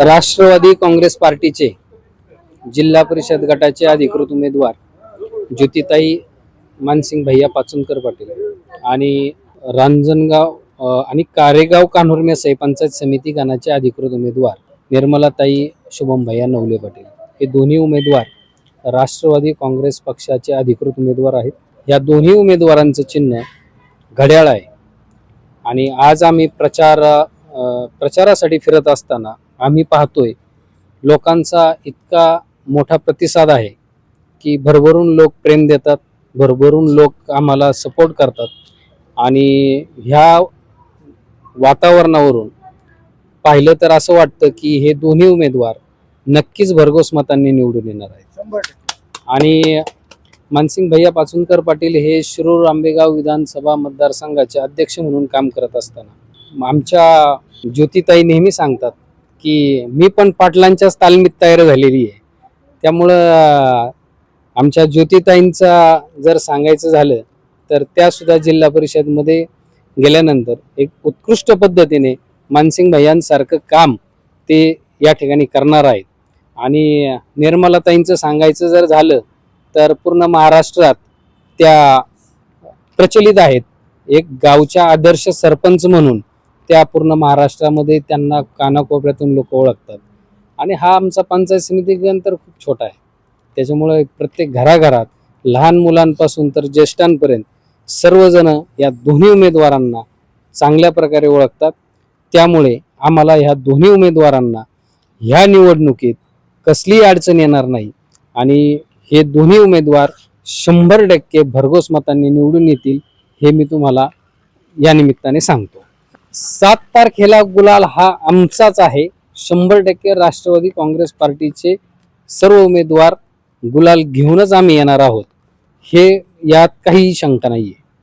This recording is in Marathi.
राष्ट्रवादी काँग्रेस पार्टीचे जिल्हा परिषद गटाचे अधिकृत उमेदवार ज्योतिताई मानसिंग भैया पाचुनकर पाटील आणि रांजणगाव आणि कारेगाव कान्होरमेसई पंचायत समिती गणाचे अधिकृत उमेदवार निर्मलाताई शुभम भैया नवले पाटील हे दोन्ही उमेदवार राष्ट्रवादी काँग्रेस पक्षाचे अधिकृत उमेदवार आहेत। या दोन्ही उमेदवारांचं चिन्ह घड्याळ आहे आणि आज आम्ही प्रचारासाठी फिरत असताना आम्ही पाहतोय लोकांचा इतका मोठा प्रतिसाद आहे की भरभरून लोक प्रेम देतात, भरभरून लोक आम्हाला सपोर्ट करतात आणि ह्या वातावरणावरून पाहिलं तर असं वाटतं की हे दोन्ही उमेदवार नक्कीच भरघोस मतांनी निवडून येणार आहेत। आणि मानसिंग भैया पाचुनकर पाटील हे शिरूर आंबेगाव विधानसभा मतदारसंघाचे अध्यक्ष म्हणून काम करत असताना आमच्या ज्योतिताई नेहमी सांगतात की मी पण पाटलांच्याच तालमीत तयार झालेली आहे। त्यामुळं आमच्या ज्योतिताईंचा जर सांगायचं झालं तर त्या सुद्धा जिल्हा परिषदमध्ये गेल्यानंतर एक उत्कृष्ट पद्धतीने मानसिंग भैयांसारखं काम ते या ठिकाणी करणार आहेत। आणि निर्मलाताईंचं सांगायचं जर झालं तर पूर्ण महाराष्ट्रात त्या प्रचलित आहेत, एक गावच्या आदर्श सरपंच म्हणून त्या पूर्ण महाराष्ट्रामध्ये त्यांना कानाकोपऱ्यातून लोक ओळखतात। आणि हा आमचा पंचायत समिती गण तर खूप छोटा आहे, त्याच्यामुळे प्रत्येक घराघरात लहान मुलांपासून तर ज्येष्ठांपर्यंत सर्वजण या दोन्ही उमेदवारांना चांगल्या प्रकारे ओळखतात। त्यामुळे आम्हाला ह्या दोन्ही उमेदवारांना ह्या निवडणुकीत कसलीही अडचण येणार नाही आणि हे दोन्ही उमेदवार 100% भरघोस मतांनी निवडून येतील हे मी तुम्हाला या निमित्ताने सांगतो। 7 तारखेला गुलाल हा आमचाच आहे। 100% राष्ट्रवादी काँग्रेस पार्टीचे सर्व उमेदवार गुलाल घेऊनच आम्ही येणार आहोत, हे यात काही शंका नाहीये।